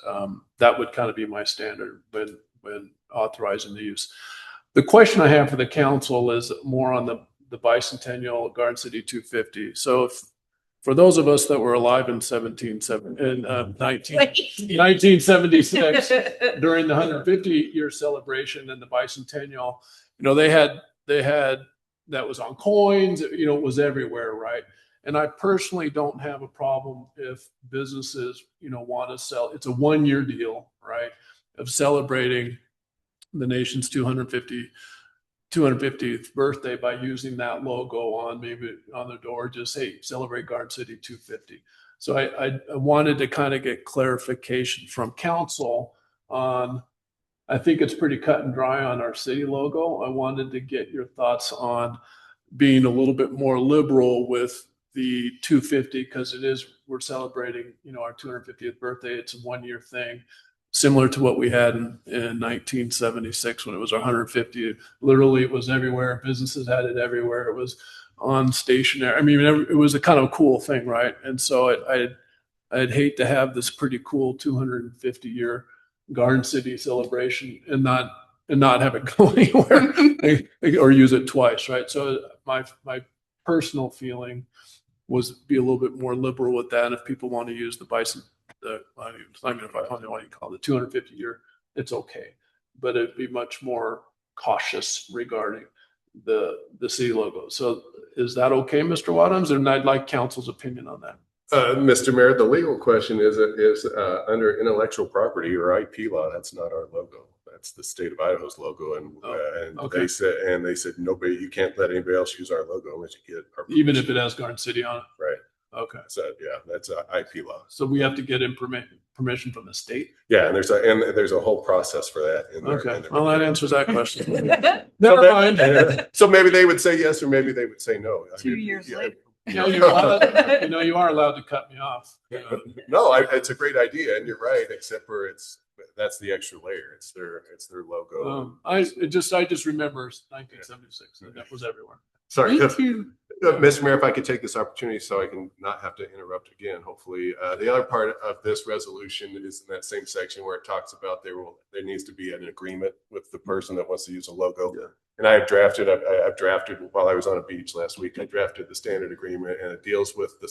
that would kind of be my standard when authorizing the use. The question I have for the council is more on the bicentennial Garden City 250. So for those of us that were alive in 1976 during the 150-year celebration and the bicentennial, they had that was on coins, it was everywhere, right? And I personally don't have a problem if businesses, want to sell. It's a 1-year deal, right, of celebrating the nation's 250th birthday by using that logo on the door. Just, hey, celebrate Garden City 250. So I wanted to kind of get clarification from council on, I think it's pretty cut and dry on our city logo. I wanted to get your thoughts on being a little bit more liberal with the 250, because we're celebrating, our 250th birthday. It's a 1-year thing, similar to what we had in 1976 when it was our 150th. Literally, it was everywhere. Businesses had it everywhere. It was on stationery. I mean, it was a kind of cool thing, right? And so I'd hate to have this pretty cool 250-year Garden City celebration and not have it go anywhere or use it twice, right? So my personal feeling was be a little bit more liberal with that. And if people want to use the bison, I don't know what you call it, the 250-year, it's okay. But it'd be much more cautious regarding the city logo. So is that okay, Mr. Wadhams? And I'd like council's opinion on that. Mr. Mayor, the legal question is under intellectual property or IP law, that's not our logo. That's the state of Idaho's logo. And okay. they said nobody, you can't let anybody else use our logo unless you get our even if it has Garden City on it. Right. Okay. So yeah, that's IP law. So we have to get permission from the state. Yeah, and there's a whole process for that. Okay. Well, that answers that question. Never mind. So maybe they would say yes, or maybe they would say no. 2 years later. You are allowed to cut me off. No, it's a great idea, and you're right. Except for that's the extra layer. It's their logo. I just remember 1976, and that was everywhere. Sorry, Me too. Mr. Mayor, if I could take this opportunity so I can not have to interrupt again, hopefully. The other part of this resolution is in that same section where it talks about there needs to be an agreement with the person that wants to use a logo. Yeah. And I've drafted while I was on a beach last week, I drafted the standard agreement, and it deals with the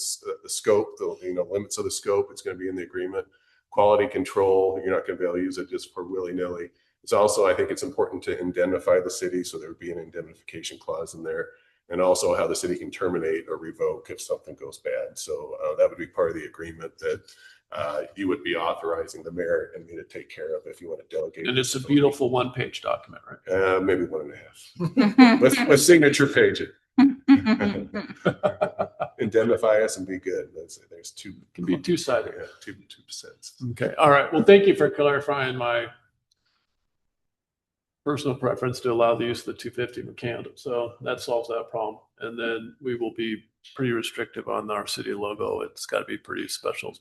scope, the limits of the scope. It's going to be in the agreement. Quality control, you're not going to be able to use it just for willy-nilly. It's also, I think it's important to indemnify the city, so there would be an indemnification clause in there. And also how the city can terminate or revoke if something goes bad. So that would be part of the agreement that you would be authorizing the mayor and me to take care of if you want to delegate. And it's a beautiful 1-page document, right? Maybe 1.5. with signature page it. Indemnify us and be good. There's two. Can be two-sided. Yeah, 2%. Okay. All right. Well, thank you for clarifying my personal preference to allow the use of the 250 McCandle. So that solves that problem. And then we will be pretty restrictive on our city logo. It's got to be pretty special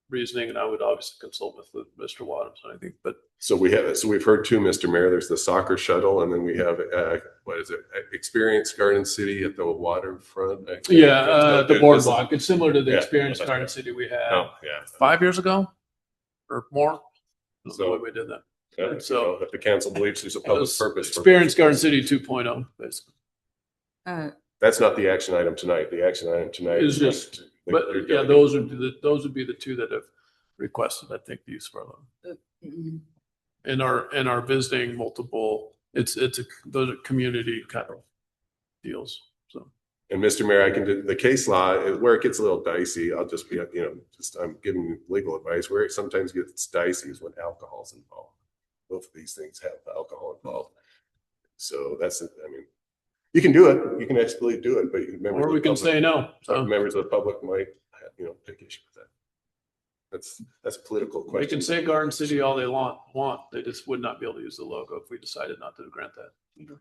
reasoning, and I would obviously consult with Mr. Wadhams, I think. But so we've heard two, Mr. Mayor. There's the soccer shuttle, and then we have Experience Garden City at the waterfront. Yeah, the boardwalk. It's similar to the Experience Garden City we had 5 years ago or more. That's the way we did that. Yeah, so if the council believes there's a public purpose. Experience Garden City 2.0, basically. That's not the action item tonight. The action item tonight is just. But yeah, those would be the two that have requested, I think, the use of our logo. And are visiting multiple. Those are community kind of deals. So. And Mr. Mayor, I can do the case law where it gets a little dicey. I'll just be I'm giving legal advice. Where it sometimes gets dicey is when alcohol's involved. Both of these things have alcohol involved. So you can do it. You can actually do it, but or we can say no. So members of the public might, take issue with that. That's a political question. They can say Garden City all they want. They just would not be able to use the logo if we decided not to grant that.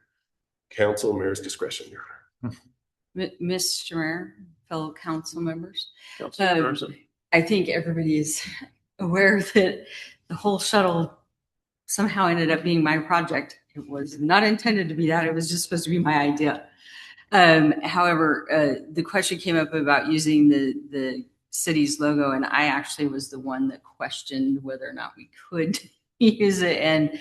Council mayor's discretion, Your Honor. Mr. Mayor, fellow council members, Council I think everybody is aware that the whole shuttle somehow ended up being my project. It was not intended to be that. It was just supposed to be my idea. However, the question came up about using the city's logo, and I actually was the one that questioned whether or not we could use it and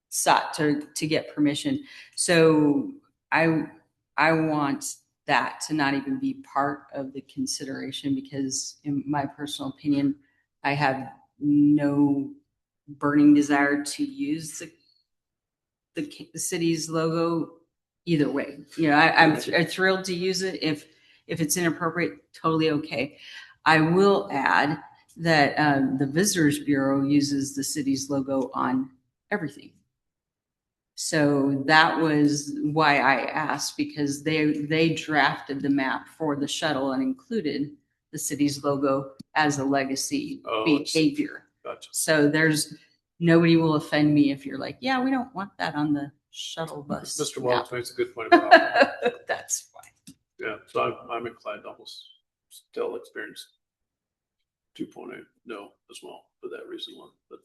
sought to get permission. So I want that to not even be part of the consideration, because in my personal opinion, I have no burning desire to use the city's logo either way. I'm thrilled to use it. If it's inappropriate, totally okay. I will add that the Visitors Bureau uses the city's logo on everything. So that was why I asked, because they drafted the map for the shuttle and included the city's logo as a legacy behavior. Gotcha. So there's nobody will offend me if you're like, yeah, we don't want that on the shuttle bus. Mr. now." Wallace makes a good point about that. That's fine. Yeah, so I'm inclined to almost still experience 2.8 no as well for that reason one. But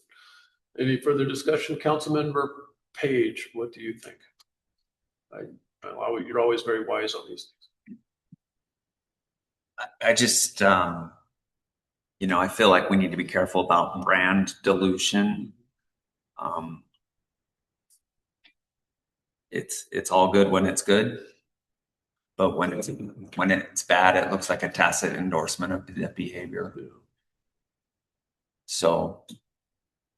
any further discussion? Councilmember Page, what do you think? You're always very wise on these things. I just, I feel like we need to be careful about brand dilution. It's all good when it's good, but when it's bad, it looks like a tacit endorsement of the behavior. So,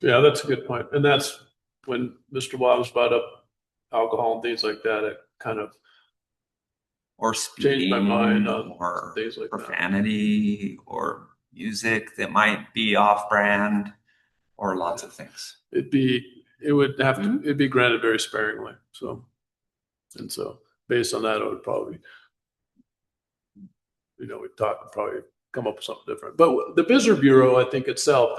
Yeah, that's a good point. And that's when Mr. Wobbs brought up alcohol and things like that, it kind of or changed my mind on or things like that. profanity or music that might be off brand or lots of things. It'd be granted very sparingly. So based on that, I would probably, we'd probably come up with something different. But the Visitor Bureau, I think itself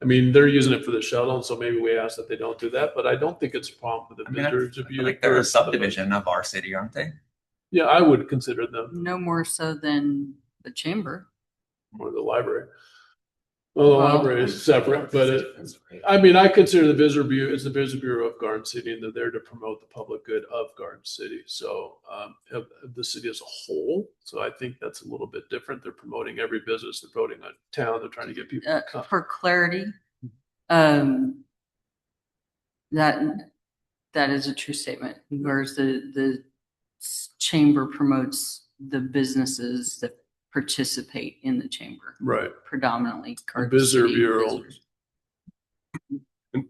they're using it for the shuttle, and so maybe we ask that they don't do that. But I don't think it's a problem for the Visitors I Bureau. think they're a subdivision of our city, aren't they? Yeah, I would consider them, No more so than the chamber. or the library. Well, the library is separate, but I consider the Visitor Bureau, it's the Visitor Bureau of Garden City, and they're there to promote the public good of Garden City. So of the city as a whole. So I think that's a little bit different. They're promoting every business. They're promoting a town. They're trying to get people to come. For clarity, that is a true statement. Whereas the chamber promotes the businesses that participate in the chamber, Right. predominantly. The Visitor Bureau. visitors.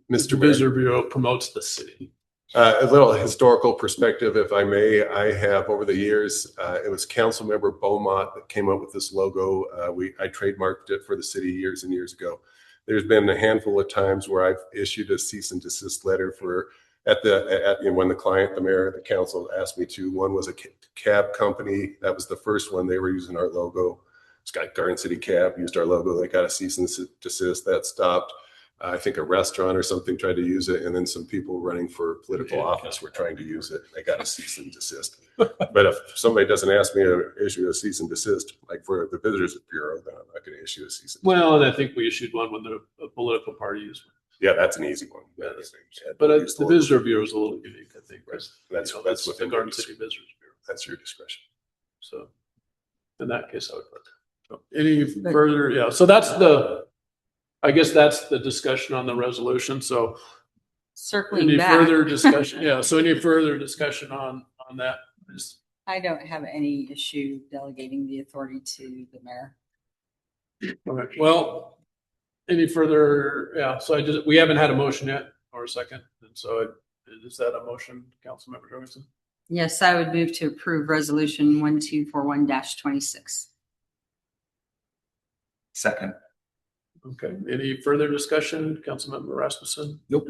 Mr. Visitor Bureau promotes the city. A little historical perspective, if I may. I have over the years, it was Councilmember Beaumont that came up with this logo. I trademarked it for the city years and years ago. There's been a handful of times where I've issued a cease and desist letter when the client, the mayor, the council asked me to. One was a cab company. That was the first one. They were using our logo. It's got Garden City Cab, used our logo. They got a cease and desist. That stopped. I think a restaurant or something tried to use it, and then some people running for political office were trying to use it. They got a cease and desist. But if somebody doesn't ask me to issue a cease and desist, like for the Visitors Bureau, then I'm not going to issue a cease and desist. Well, and I think we issued one when a political party used one. Yeah, that's an easy one. Yeah, but the Visitor Bureau is a little unique, I think. Right. That's the Garden City Visitors Bureau. That's your discretion. So in that case, I would put. So any further? Yeah. So I guess that's the discussion on the resolution. So Circling any back. further discussion? Yeah. So any further discussion on that? I don't have any issue delegating the authority to the mayor. All right. Well, any further? Yeah. So we haven't had a motion yet or a second. And so is that a motion, Councilmember Jorgensen? Yes, I would move to approve resolution 1241-26. Second. Okay. Any further discussion, Councilmember Rasmussen? Nope.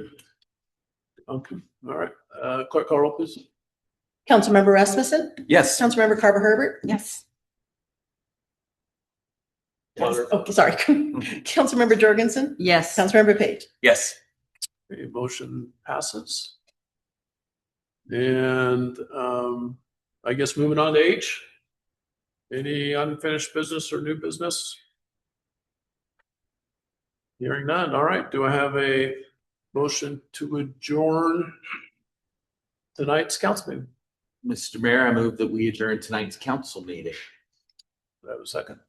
Okay. All right. Clerk, call roll, please. Councilmember Rasmussen? Yes. Councilmember Carver Herbert? Yes. Oh, sorry. Councilmember Jorgensen? Yes. Councilmember Page? Yes. Okay, motion passes. And I guess moving on to H. Any unfinished business or new business? Hearing none. All right. Do I have a motion to adjourn tonight's council meeting? Mr. Mayor, I move that we adjourn tonight's council meeting. Do I have a second?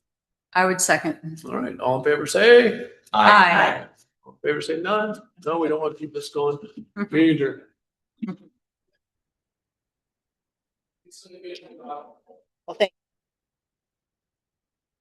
I would second. All right. All in favor, say Aye. all in favor, say none. No, we don't want to keep this going. Meeting adjourned. Well, thank